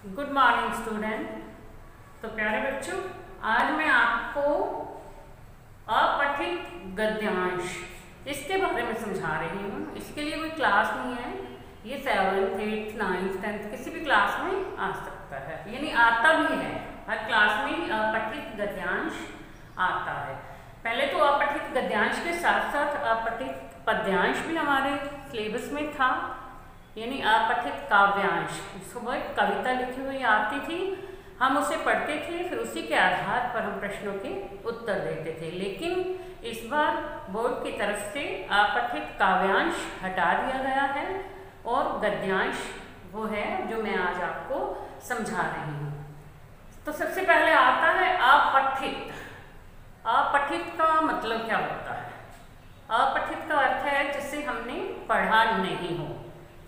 Good morning student. तो प्यारे बच्चों, आज मैं आपको अपठित गद्यांश इसके बारे में समझा रही हूँ। इसके लिए कोई क्लास नहीं है, ये 7th 8th 9th 10th किसी भी क्लास में आ सकता है, यानी आता भी है। हर क्लास में अपठित गद्यांश आता है। पहले तो अपठित गद्यांश के साथ साथ अपठित पद्यांश भी हमारे सिलेबस में था, यानी अपठित काव्यांश। सुबह कविता लिखी हुई आती थी, हम उसे पढ़ते थे, फिर उसी के आधार पर हम प्रश्नों के उत्तर देते थे। लेकिन इस बार बोर्ड की तरफ से अपठित काव्यांश हटा दिया गया है और गद्यांश वो है जो मैं आज आपको समझा रही हूँ। तो सबसे पहले आता है अपठित। अपठित का मतलब क्या होता है? अपठित का अर्थ है जिसे हमने पढ़ा नहीं हो।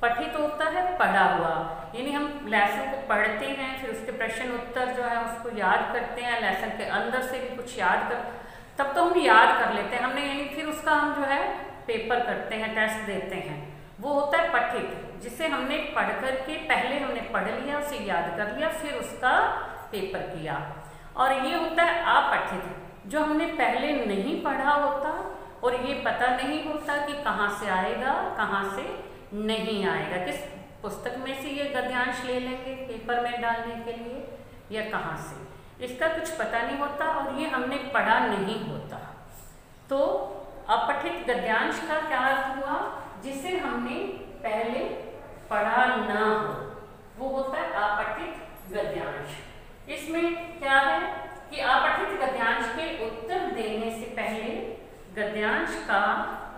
पठित होता है पढ़ा हुआ, यानी हम लेसन को पढ़ते हैं, फिर उसके प्रश्न उत्तर जो है उसको याद करते हैं, लेसन के अंदर से भी कुछ याद कर, तब तो हम याद कर लेते हैं हमने, यानी फिर उसका हम जो है पेपर करते हैं, टेस्ट देते हैं। वो होता है पठित, जिसे हमने पढ़ करके पहले हमने पढ़ लिया, उसे याद कर लिया, फिर उसका पेपर किया। और ये होता है अपठित, जो हमने पहले नहीं पढ़ा होता और ये पता नहीं होता कि कहाँ से आएगा कहाँ से नहीं आएगा, किस पुस्तक में से ये गद्यांश ले लेंगे पेपर में डालने के लिए या कहाँ से, इसका कुछ पता नहीं होता और ये हमने पढ़ा नहीं होता। तो अपठित गद्यांश का क्या अर्थ हुआ? जिसे हमने पहले पढ़ा ना हो, वो होता है अपठित गद्यांश। इसमें क्या है कि अपठित गद्यांश के उत्तर देने से पहले गद्यांश का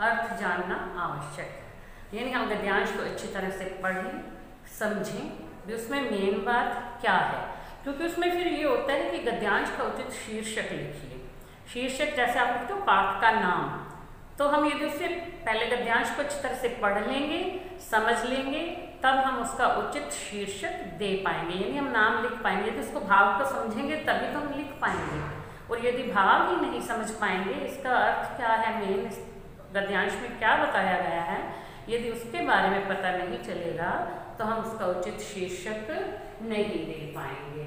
अर्थ जानना आवश्यक है, यानी हम गद्यांश को अच्छी तरह से पढ़ें, समझें भी उसमें मेन बात क्या है, क्योंकि उसमें फिर ये होता है कि गद्यांश का उचित शीर्षक लिखिए। शीर्षक जैसे आप लिखते हो पाठ का नाम, तो हम यदि उससे पहले गद्यांश को अच्छी तरह से पढ़ लेंगे, समझ लेंगे, तब हम उसका उचित शीर्षक दे पाएंगे, यानी हम नाम लिख पाएंगे। यदि उसको भाव को समझेंगे तभी तो हम लिख पाएंगे, और यदि भाव ही नहीं समझ पाएंगे इसका अर्थ क्या है, मेन गद्यांश में क्या बताया गया है, यदि उसके बारे में पता नहीं चलेगा तो हम उसका उचित शीर्षक नहीं दे पाएंगे।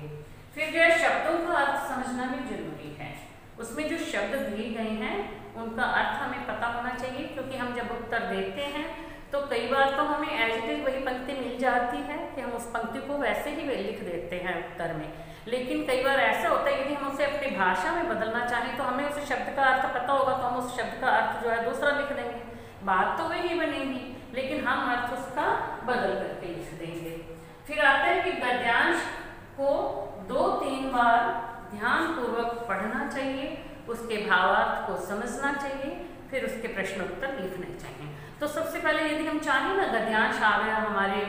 फिर जो है शब्दों का अर्थ समझना भी जरूरी है। उसमें जो शब्द दिए गए हैं उनका अर्थ हमें पता होना चाहिए, क्योंकि हम जब उत्तर देते हैं तो कई बार तो हमें एज इट इज वही पंक्ति मिल जाती है कि हम उस पंक्ति को वैसे ही लिख देते हैं उत्तर में। लेकिन कई बार ऐसा होता है यदि हम उसे अपनी भाषा में बदलना चाहें तो हमें उस शब्द का अर्थ पता होगा, तो हम उस शब्द का अर्थ जो है दूसरा लिख देंगे, बात तो वही बनेगी लेकिन हम अर्थ उसका बदल करके लिख देंगे। फिर आता है कि गद्यांश को 2-3 बार ध्यानपूर्वक पढ़ना चाहिए, उसके भावार्थ को समझना चाहिए, फिर उसके प्रश्न उत्तर लिखने चाहिए। तो सबसे पहले यदि हम चाहें ना गद्यांश आ गया हमारे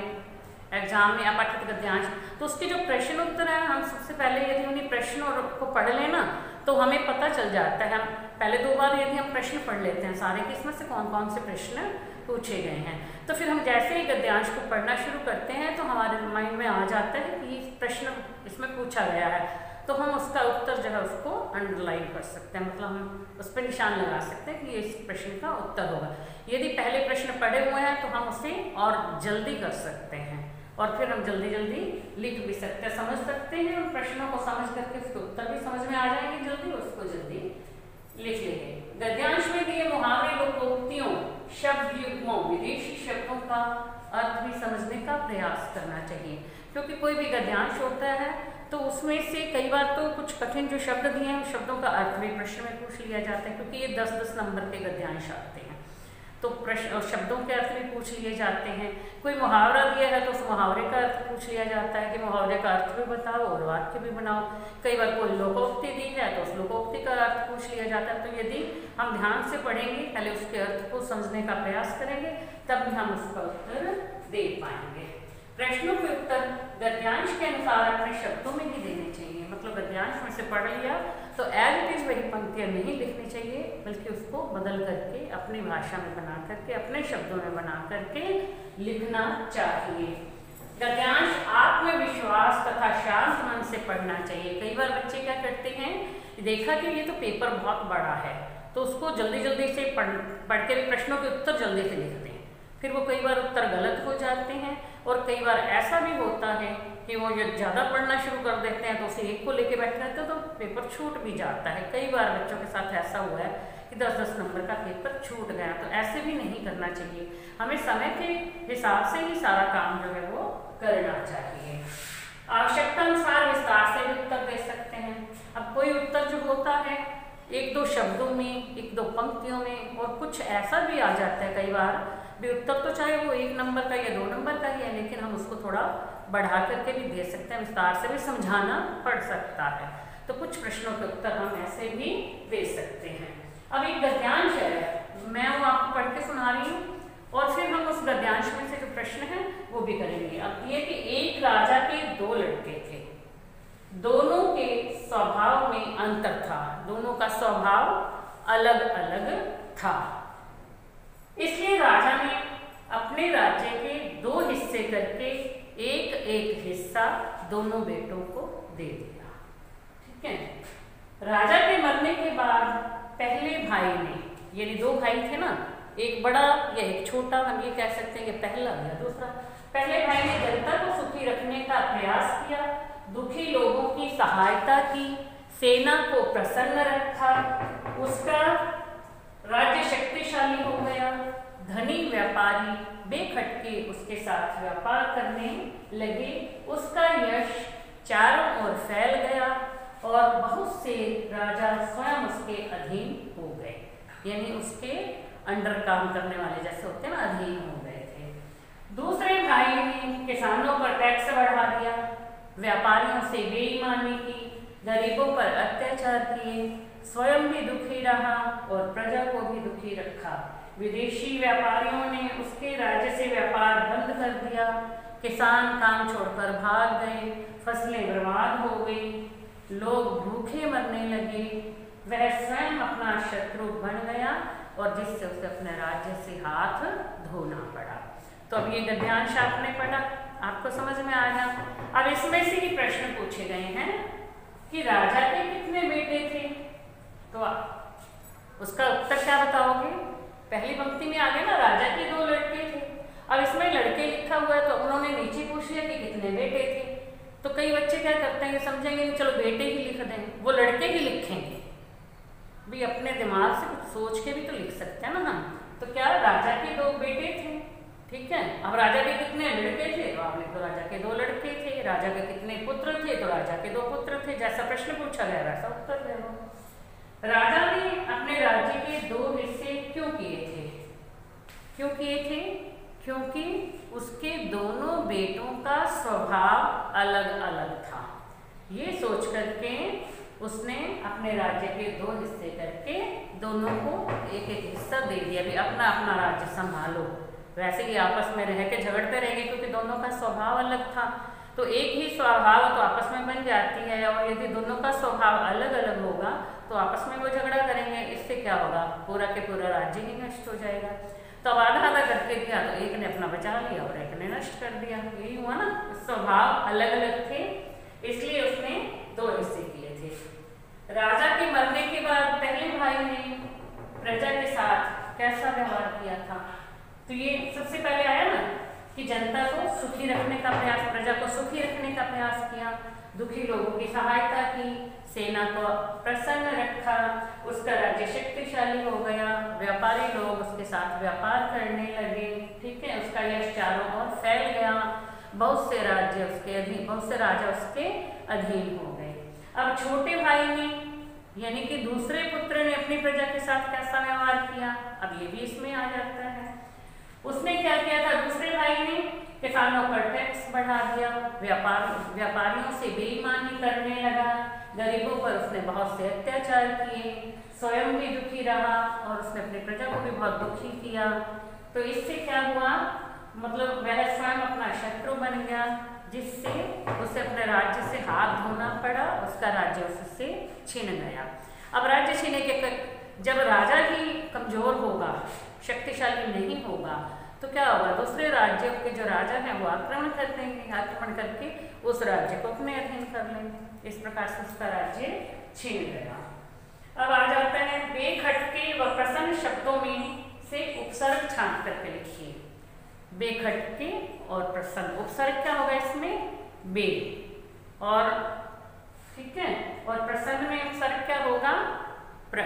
एग्जाम में अपठित गद्यांश, तो उसके जो प्रश्न उत्तर है हम सबसे पहले यदि उन्हीं प्रश्नों को पढ़ लेना तो हमें पता चल जाता है। हम पहले 2 बार यदि हम प्रश्न पढ़ लेते हैं सारे कि इसमें से कौन कौन से प्रश्न पूछे गए हैं, तो फिर हम जैसे ही गद्यांश को पढ़ना शुरू करते हैं तो हमारे माइंड में आ जाता है कि प्रश्न इसमें पूछा गया है, तो हम उसका उत्तर जो है उसको अंडरलाइन कर सकते हैं, मतलब हम उस पर निशान लगा सकते हैं कि ये इस प्रश्न का उत्तर होगा। यदि पहले प्रश्न पढ़े हुए हैं तो हम उसे और जल्दी कर सकते हैं और फिर हम जल्दी जल्दी लिख भी सकते हैं, समझ सकते हैं उन प्रश्नों को, समझ करके उसके उत्तर भी समझ में आ जाएंगे जल्दी, उसको जल्दी लिख लेंगे। गद्यांश में दिए मुहावरे, लोकोक्तियों, शब्द युग्मों, विदेशी शब्दों का अर्थ भी समझने का प्रयास करना चाहिए, क्योंकि कोई भी गद्यांश होता है तो उसमें से कई बार तो कुछ कठिन जो शब्द दिए हैं उन शब्दों का अर्थ भी प्रश्न में पूछ लिया जाता है, क्योंकि ये 10-10 नंबर के गद्यांश आते हैं, तो प्रश्न शब्दों के अर्थ भी पूछ लिए जाते हैं। कोई मुहावरा दिया है तो उस मुहावरे का अर्थ पूछ लिया जाता है कि मुहावरे का अर्थ भी बताओ और वाक्य भी बनाओ। कई बार कोई लोकोक्ति दी है तो उस लोकोक्ति का अर्थ पूछ लिया जाता है। तो यदि हम ध्यान से पढ़ेंगे, पहले उसके अर्थ को समझने का प्रयास करेंगे, तब भी हम उसका उत्तर दे पाएंगे। प्रश्नों के उत्तर गद्यांश के अनुसार अपने शब्दों में ही देने चाहिए, मतलब गद्यांश में से पढ़ लिया तो एज इट इज वही पंक्तियाँ नहीं लिखनी चाहिए, बल्कि उसको बदल करके अपनी भाषा में बना करके अपने शब्दों में बना करके लिखना चाहिए। गद्यांश आत्मविश्वास तथा शांत मन से पढ़ना चाहिए। कई बार बच्चे क्या करते हैं, देखा कि ये तो पेपर बहुत बड़ा है तो उसको जल्दी जल्दी से पढ़ के प्रश्नों के उत्तर जल्दी से लिखते हैं, फिर वो कई बार उत्तर गलत हो जाते हैं, और कई बार ऐसा भी होता है कि वो जब ज़्यादा पढ़ना शुरू कर देते हैं तो उसे एक को लेके बैठे रहते हैं तो पेपर छूट भी जाता है। कई बार बच्चों के साथ ऐसा हुआ है कि 10-10 नंबर का पेपर छूट गया। तो ऐसे भी नहीं करना चाहिए, हमें समय के हिसाब से ही सारा काम जो है वो करना चाहिए। आवश्यकता अनुसार विस्तार से भी उत्तर दे सकते हैं। अब कोई उत्तर जो होता है 1-2 शब्दों में, 1-2 पंक्तियों में, और कुछ ऐसा भी आ जाता है कई बार भी उत्तर तो चाहे वो 1 नंबर का या 2 नंबर का ही है, लेकिन हम उसको थोड़ा बढ़ा करके भी दे सकते हैं, विस्तार से भी समझाना पड़ सकता है। तो कुछ प्रश्नों के उत्तर हम ऐसे भी दे सकते हैं। अब एक गद्यांश है, मैं वो आपको पढ़ के सुना रही हूँ और फिर हम उस गद्यांश में से जो प्रश्न है वो भी करेंगे। अब ये कि एक राजा के 2 लड़के थे, दोनों के स्वभाव में अंतर था, दोनों का स्वभाव अलग अलग था। इसलिए राजा ने अपने राज्य के 2 हिस्से करके एक एक हिस्सा दोनों बेटों को दे दिया। ठीक है। राजा के मरने के बाद पहले भाई ने, यानी 2 भाई थे ना, एक बड़ा या एक छोटा, हम ये कह सकते हैं कि पहला या दूसरा। पहले भाई ने जनता को सुखी रखने का प्रयास किया, दुखी लोगों की सहायता की, सेना को प्रसन्न रखा, उसका राज्य शक्तिशाली हो गया, धनी व्यापारी बेखटके उसके साथ व्यापार करने लगे, उसका यश चारों ओर फैल गया और बहुत से राजा स्वयं उसके अधीन हो गए, यानी उसके अंडर काम करने वाले जैसे होते हैं ना, अधीन हो गए थे। दूसरे भाई ने किसानों पर टैक्स बढ़ा दिया, व्यापारियों से बेईमानी की, गरीबों पर अत्याचार किए, स्वयं भी दुखी रहा और प्रजा को भी दुखी रखा। विदेशी व्यापारियों ने उसके राज्य से व्यापार बंद कर दिया, किसान काम छोड़कर भाग गए, फसलें बर्बाद हो गई, लोग भूखे मरने लगे, वह स्वयं अपना शत्रु बन गया और जिससे उसे अपने राज्य से हाथ धोना पड़ा। तो अब ये गद्यांश आपने पढ़ा, आपको समझ में आ गया। अब इसमें से ही प्रश्न पूछे गए हैं कि राजा के कितने बेटे थे, तो उसका उत्तर क्या बताओगे? पहली पंक्ति में आ गया ना, राजा के 2 लड़के थे। अब इसमें लड़के लिखा हुआ है तो उन्होंने नीचे पूछ लिया कि कितने बेटे थे। तो कई बच्चे क्या करते हैं, समझेंगे नहीं, चलो बेटे ही लिख देंगे, वो लड़के ही लिखेंगे। भी अपने दिमाग से कुछ सोच के भी तो लिख सकते हैं ना हम। तो क्या राजा के 2 बेटे थे, ठीक है। अब राजा के कितने लड़के थे, तो आप लिख दो राजा के 2 लड़के थे। राजा के कितने पुत्र थे, तो राजा के 2 पुत्र थे। जैसा प्रश्न पूछा गया वैसा उत्तर दे दो। राजा ने अपने राज्य के 2 हिस्से क्यों किए थे? क्यों किए थे? क्योंकि उसके दोनों बेटों का स्वभाव अलग अलग था। ये सोच करके उसने अपने राज्य के 2 हिस्से करके दोनों को एक एक हिस्सा दे दिया, भी अपना अपना राज्य संभालो। वैसे ही आपस में रह के झगड़ते रहेंगे क्योंकि दोनों का स्वभाव अलग था। तो एक ही स्वभाव तो आपस में बन जाती है, और यदि दोनों का स्वभाव अलग अलग होगा तो आपस में वो झगड़ा करेंगे। इससे क्या होगा, पूरा के पूरा राज्य ही नष्ट हो जाएगा। तो अब आधा आधा करके दिया तो एक ने अपना बचा लिया और एक ने नष्ट कर दिया। यही हुआ ना, स्वभाव अलग अलग थे, इसलिए उसने 2 हिस्से किए थे। राजा के मरने के बाद पहले भाई ने प्रजा के साथ कैसा व्यवहार किया था? तो ये सबसे पहले आया ना कि जनता को सुखी रखने का प्रयास, प्रजा को सुखी रखने का प्रयास किया, दुखी लोगों की सहायता की, सेना को प्रसन्न रखा, उसका राज्य शक्तिशाली हो गया, व्यापारी लोग उसके साथ व्यापार करने लगे, ठीक है, उसका यश चारों ओर फैल गया, बहुत से राज्य उसके अधीन, बहुत से राजा उसके अधीन हो गए। अब छोटे भाई ने, यानी कि दूसरे पुत्र ने अपनी प्रजा के साथ कैसा व्यवहार किया? अब ये भी इसमें आ जाता है। उसने क्या किया था? दूसरे भाई ने किसानों पर टैक्स बढ़ा दिया, व्यापारियों से बेईमानी करने लगा, गरीबों पर उसने बहुत से अत्याचार किए, स्वयं भी दुखी रहा और उसने अपनी प्रजा को भी बहुत दुखी किया। तो इससे क्या हुआ, मतलब वह स्वयं अपना शत्रु बन गया, जिससे उसे अपने राज्य से हाथ धोना पड़ा, उसका राज्य उससे छीन गया। अब राज्य छीने के जब राजा ही कमजोर होगा, शक्तिशाली नहीं होगा, तो क्या होगा, दूसरे राज्यों के जो राजा हैं वो आक्रमण कर देंगे, आक्रमण करके उस राज्य को अपने अधीन कर लेंगे। इस प्रकार से उसका राज्य छीन गया। अब आ जाता है बेखटके व प्रसन्न शब्दों में से उपसर्ग छांट करके लिखिए। बेखटके और प्रसन्न। उपसर्ग क्या होगा इसमें? बे। और ठीक है, और प्रसन्न में उपसर्ग क्या होगा? प्र।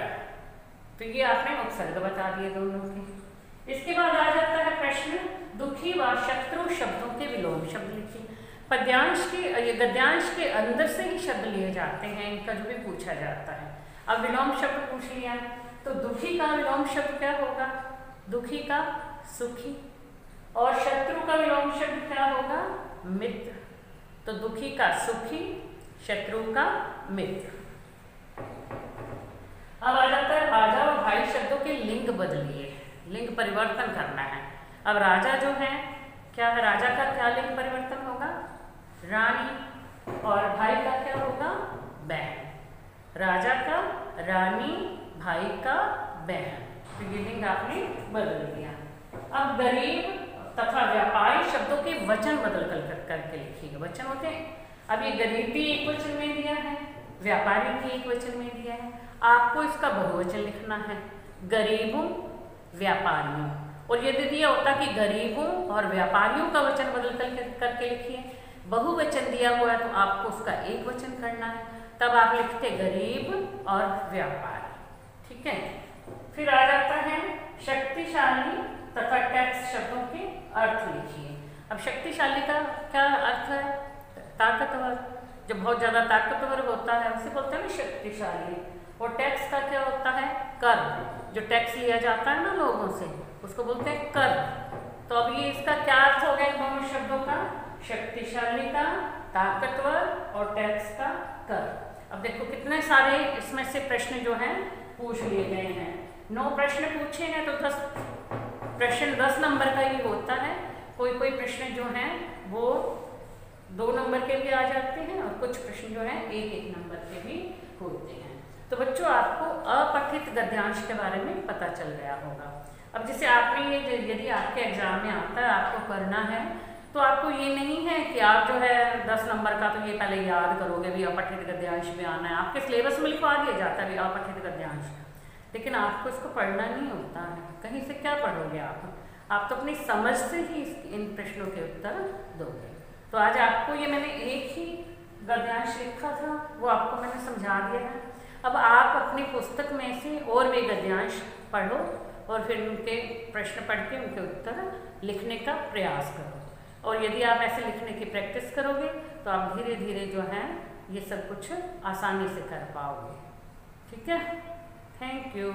तो ये आपने उपसर्ग बता दिए दोनों के। इसके बाद आ जाता है प्रश्न, दुखी व शत्रु शब्दों के विलोम शब्द लिखिए। पद्यांश के गद्यांश के अंदर से ही शब्द लिए जाते हैं, इनका जो भी पूछा जाता है। अब विलोम शब्द पूछ लिया, तो दुखी का विलोम शब्द क्या होगा? दुखी का सुखी। और शत्रु का विलोम शब्द क्या होगा? मित्र। तो दुखी का सुखी, शत्रु का मित्र। अब आ जाता है राजा और भाई शब्दों के लिंग बदलिए, लिंग परिवर्तन करना है। अब राजा जो है क्या है? राजा का क्या लिंग परिवर्तन होगा? रानी। और भाई का क्या होगा? बहन। राजा का रानी, भाई का बहन। तो ये लिंग आपने बदल दिया। अब गरीब तथा व्यापारी शब्दों के वचन बदल करके लिखिएगा। वचन होते हैं, अब ये गरीब भी एक वचन में दिया है, व्यापारी भी एक वचन में दिया है, आपको इसका बहुवचन लिखना है, गरीबों व्यापारियों। और यदि दिया होता कि गरीबों और व्यापारियों का वचन बदल करके लिखिए, बहुवचन दिया हुआ है तो आपको उसका एक वचन करना है, तब आप लिखते गरीब और व्यापारी। ठीक है। फिर आ जाता है शक्तिशाली तथा टैक्स शब्दों के अर्थ लिखिए। अब शक्तिशाली का क्या अर्थ है? ताकतवर। जो बहुत ज्यादा ताकतवर होता है उसे बोलते हैं ना शक्तिशाली। और टैक्स का क्या होता है? कर। जो टैक्स लिया जाता है ना लोगों से, उसको बोलते हैं कर। तो अब ये इसका क्या अर्थ हो गया इन दोनों शब्दों का? शक्तिशाली का ताकतवर और टैक्स का कर। अब देखो कितने सारे इसमें से प्रश्न जो हैं पूछ लिए गए हैं। 9 प्रश्न पूछे हैं, तो 10 प्रश्न 10 नंबर का ही होता है। कोई कोई प्रश्न जो हैं वो 2 नंबर के भी आ जाते हैं और कुछ प्रश्न जो हैं 1-1 नंबर के भी होते हैं। तो बच्चों आपको अपठित गद्यांश के बारे में पता चल गया होगा। अब जैसे आपने ये यदि आपके एग्जाम में आता है, आपको करना है, तो आपको ये नहीं है कि आप जो है 10 नंबर का तो ये पहले याद करोगे भी अपठित गद्यांश में आना है। आपके सिलेबस में लिखवा दिया जाता है भी अपठित गद्यांश, लेकिन आपको इसको पढ़ना नहीं होता है। कहीं से क्या पढ़ोगे आप तो अपनी समझ से ही इन प्रश्नों के उत्तर दोगे। तो आज आपको ये मैंने एक ही गद्यांश लिखा था, वो आपको मैंने समझा दिया है। अब आप अपनी पुस्तक में से और भी गद्यांश पढ़ो और फिर उनके प्रश्न पढ़ के उनके उत्तर लिखने का प्रयास करो। और यदि आप ऐसे लिखने की प्रैक्टिस करोगे तो आप धीरे धीरे जो है ये सब कुछ आसानी से कर पाओगे। ठीक है। Thank you.